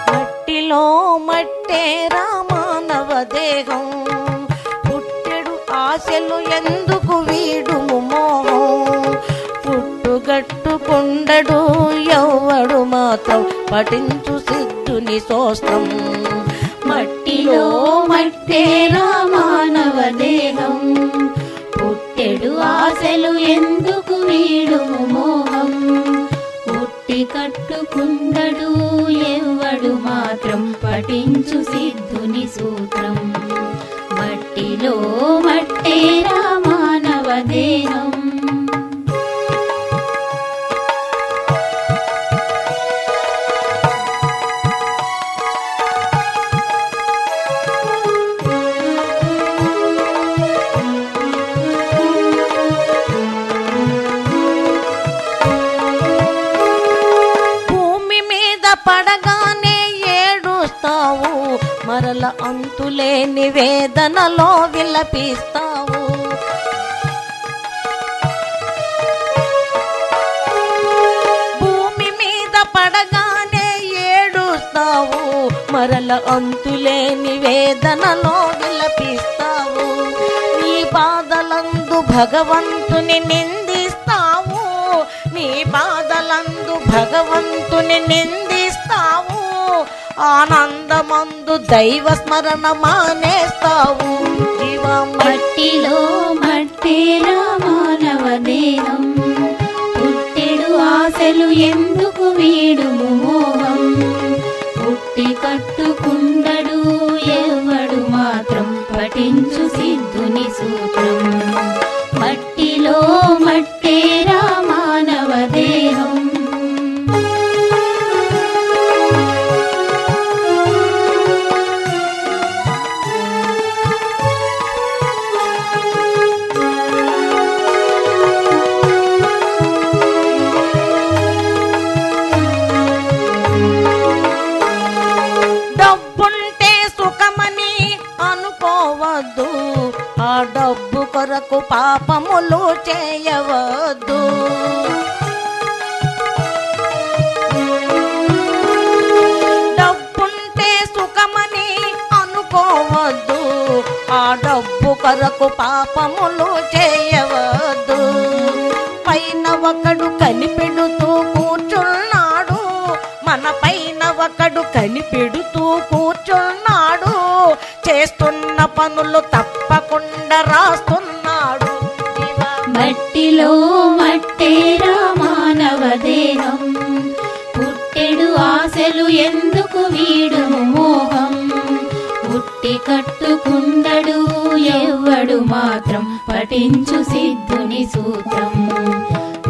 మట్టిలో మట్టేరా మానవ దేహం, పుట్టెడు ఆశలు ఎందుకు వీడుము మోహం, పుట్టుగట్టుకుండడు ఎవ్వడు మాత్రం పఠించు సిద్ధుని సోస్త్రం. మట్టిలో మట్టేరా మానవ దేహం, పుట్టెడు ఆశలు ఎందుకు వీడుము మోహం, పుట్టి కట్టుకుండడు ఎవ్వడు మాత్రం పఠించు సిద్ధుని సూత్రం. మట్టిలో మట్టేరా మానవ దేహం. పడగానే ఏడుస్తావు, మరల అంతులేని వేదనలో విలపిస్తావు. భూమి మీద పడగానే ఏడుస్తావు, మరల అంతులేని వేదనలో విలపిస్తావు. నీ బాధలందు భగవంతుని నిందిస్తావు, నీ బాధలందు భగవంతుని నిందిస్తావు. ఆనందమందు దైవ స్మరణ మానేస్తావు. మట్టిలో మట్టేరా మానవ దేహం, పుట్టెడు ఆశలు ఎందుకు వీడుము మోహం, పుట్టి కట్టుకుండడు ఎవ్వడు మాత్రం పఠించు సిద్ధుని సూత్రం. మట్టిలో మట్టేరా మానవ దేహం. డబ్బుంటే సుఖమని అనుకోవద్దు, ఆ డబ్బు కొరకు పాపములు చేయవద్దు. డబ్బుంటే సుఖమని అనుకోవద్దు, ఆ డబ్బు కొరకు పాపములు చేయవద్దు. పైన ఒకడు కనిపెడుతూ కూర్చున్నాడు, మన పైన ఒకడు కనిపెడుతూ కూర్చున్నాడు, చేస్తున్న పనులు తప్పకుండా రాస్తున్నాడు. మట్టిలో మట్టేరా మానవ దేహం, పుట్టెడు ఆశలు ఎందుకు వీడుము మోహం, పుట్టి కట్టుకుండడు ఎవ్వడు మాత్రం పఠించు సిద్ధుని సూత్రం.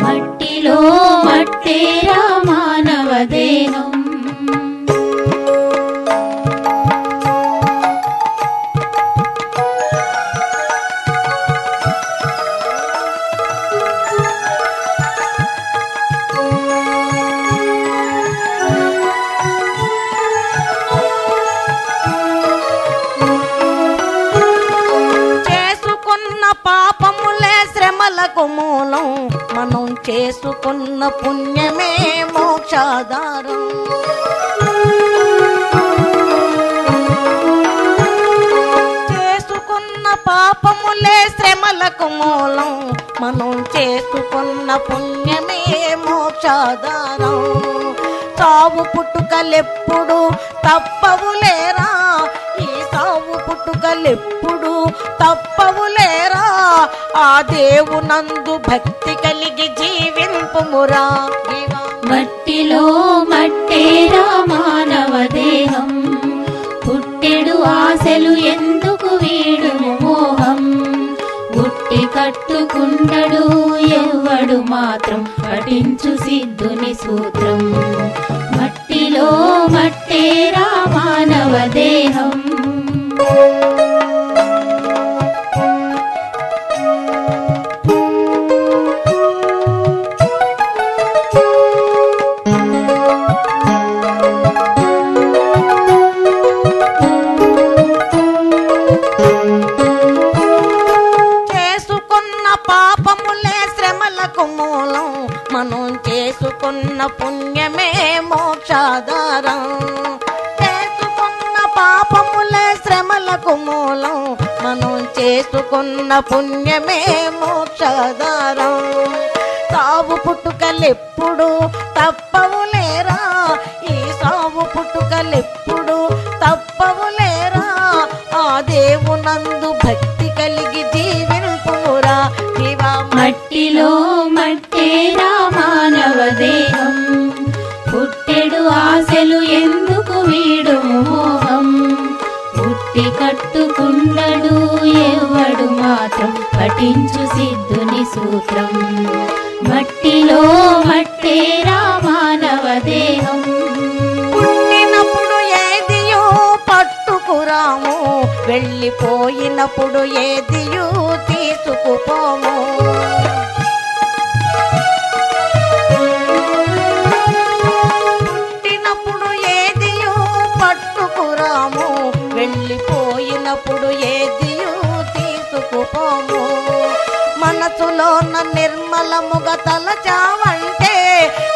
మట్టిలో మట్టేరా మానవ దేహం. పాపములే శ్రమలకు మూలం, మనం చేసుకున్న పుణ్యమే మోక్షాధారం. చేసుకున్న పాపములే శ్రమలకు మూలం, మనం చేసుకున్న పుణ్యమే మోక్షాధారం. సావు పుట్టుకలెప్పుడు తప్పవులేరా, ఈ సావు పుట్టుకలెప్పుడు తప్పవులేరా, ఆ దేవునందు భక్తి కలిగి జీవింపుమురా. మట్టిలో మట్టేరా మానవ దేహం, పుట్టెడు ఆశలు ఎందుకు వీడుము మోహం, పుట్టి కట్టుకుండడు ఎవ్వడు మాత్రం పఠించు సిద్ధుని సూత్రం. మట్టిలో మట్టేరా మానవ దేహం. చేసుకున్న పుణ్యమే మోక్షాధారం. చేసుకున్న పాపములే శ్రమలకు మూలం, మనం చేసుకున్న పుణ్యమే మోక్షాధారం. సావు పుట్టుకలెప్పుడు తప్పవులేరా, ఈ సావు పుట్టుకలెప్పుడు తప్పవులేరా, ఆ దేవునందు భక్తి కలిగి జీవింపురా జీవా. మట్టిలో మట్టేరా మానవ దేహం, పుట్టెడు ఆశలు ఎందుకు వీడు మోహం, పుట్టి కట్టుకుండడు ఎవడు మాత్రం పఠించు సిద్ధుని సూత్రం. మట్టిలో మట్టేరా మానవ దేహం. పుట్టినప్పుడు ఏదియో పట్టుకురాము, వెళ్ళిపోయినప్పుడు ఏదియో తీసుకుపోము. పుట్టినప్పుడు ఏదియో పట్టుకురాము, వెళ్ళిపోయినప్పుడు ఏదియో తీసుకుపోము. మనసులోన నిర్మలముగా తలచావంటే,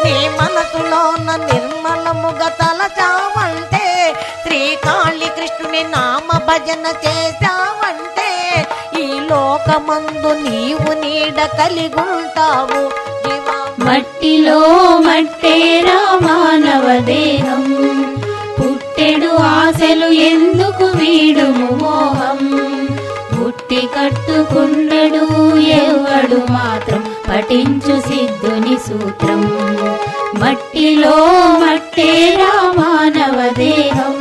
నీ మనసులోన నిర్మలముగా తలచావంటే, శ్రీకాళి కృష్ణుని నామ భజన చేశావంటే, ఈ లోకమందు నీవు నీడ కలిగుంటావు జీవా. మట్టిలో మట్టేరా మానవ దేహం, పుట్టెడు ఆశలు ఎందుకు వీడు మోహం, పుట్టి కట్టుకుండడు ఎవడు మాత్రం పఠించు సిద్ధుని సూత్రం. మట్టిలో మట్టేరా మానవ దేహం.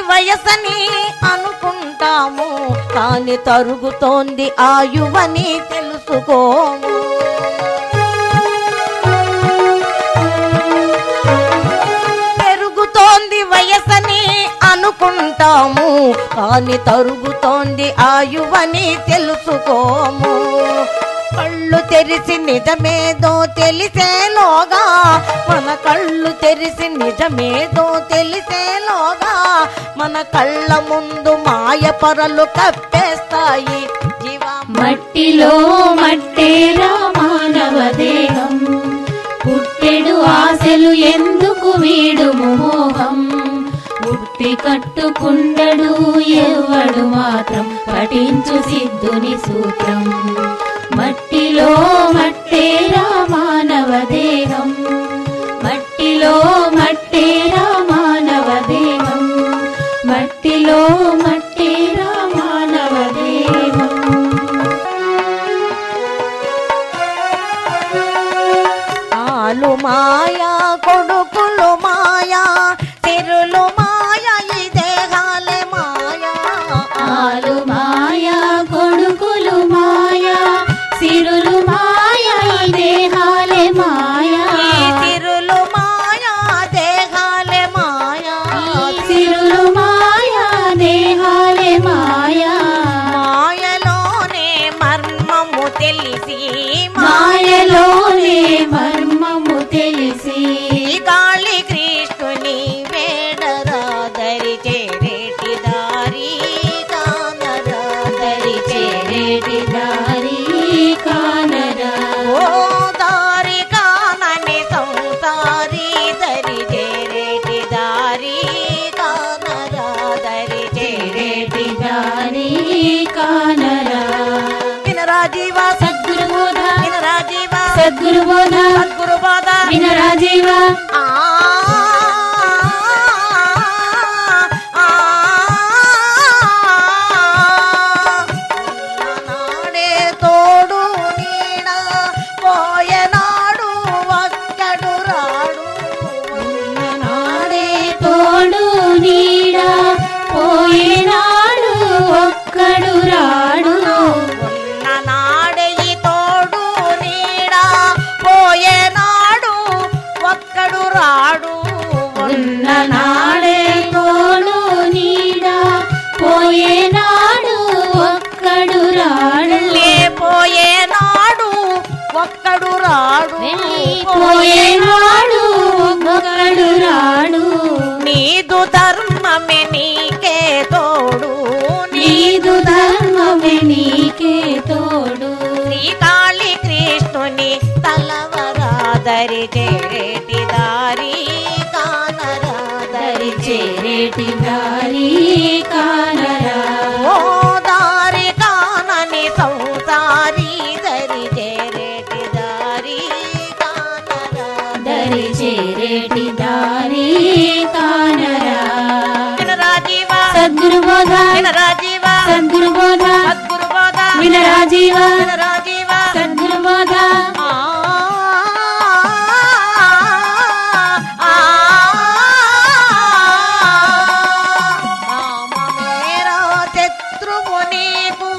వయసని అనుకుంటాము, కాని తరుగుతోంది ఆయువని తెలుసుకోము. పెరుగుతోంది వయసని అనుకుంటాము, కాని తరుగుతోంది ఆయువని తెలుసుకోము. కళ్ళు తెరిసి నిజమేదో తెలిసేలోగా, మన కళ్ళు తెరిసి నిజమేదో తెలిసేలోగా, మన కళ్ళ ముందు మాయ పొరలు కప్పేస్తాయి జీవా. మట్టిలో మట్టేరా మానవ దేహం, పుట్టెడు ఆశలు ఎందుకు వీడు మోహం, పుట్టి కట్టుకుండడు ఎవడు మాత్రం పఠించు సిద్ధుని సూత్రం. మట్టిలో మట్టేరా మానవ దేహం, మట్టిలో మట్టేరా మానవ దేహం, మట్టిలో మట్టేరా మానవ దేహం. ఆలు మాయా కొడుకులు మాయా, తిరులు మాయా, ఈ దేహాలే మాయా. ఆలు మాయా కొడుకులు మాయా, సిరులు మాయా, ఈ దేహాలే మాయా. ఈ తిరులు మాయా, దేహాలే మాయా. సిరులు మాయా, దేహాలే మాయా. మాయలోనే మర్మము తెలిసి, మాయలోనే మర్మము తెలిసి, కాళీ కృష్ణుని వేడరా దరి చేరేటి దారి కానరా, దరి చేరేటి దారి కానరా. ఓ దారి కానని సంసారి, దరి చేరేటి దారి కానరా, దరి చేరేటి దారి కానరా. వినరా జీవా సద్గురు బోధ, వినరా జీవా సద్గురు బోధ, సద్గురు బోధ వినరా జీవా. నాడే తోడు నీడ పోయనాడు ఒక్కడు రాడు, నాడే తోడు నీడ పోయినాడు ఒక్కడు రాడు. నాడే తోడు నీడ పోయేనాడు ఒక్కడు రాడు. దరి చేరేటి దారి కానరా దరి చేరేటి దారి కానరా ఓ దారి కానని సంసారి దరి చేరేటి దారి కానరా దరి చేరేటి దారి కానరా వినరా జీవ సద్గురు బోధ వినరా జీవ సద్గురు బోధ సద్గురు బోధ వినరా జీవ వినరా జీవ సద్గురు బోధ రామమేరా శత్రువు నీకు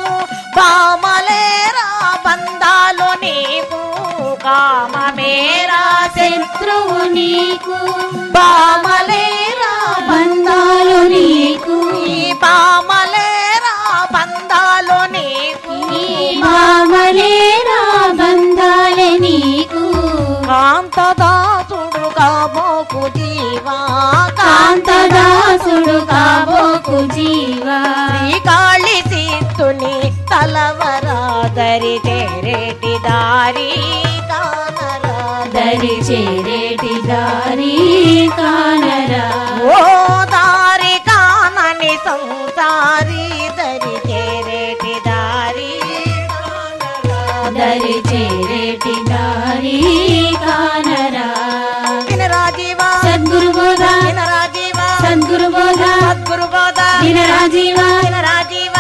బామలేరా బంధాలు నీకు కామమేరా శత్రువు నీకు బామలేరా బంధాలు నీకు ఈ బామలేరా బంధాలు నీకు ఈ భామలేరా బంధాలే నీకు కాంతదాసుడు కాబోకు జీవా కాంతదాసుడు కాబోకు జీవా శ్రీకాళి సిద్ధుని తలవరా దరి చేరేటి దారి కానరా దరి చేరేటి దారి కానరా ఓ దారి కానని సంసారి దరి చేరేటి దారి కానరా దరి చేరేటి దారి కానరా వినరా జీవా సద్గురు బోధ వినరా జీవా సద్గురు బోధ సద్గురు బోధ వినరా జీవా వినరా జీవ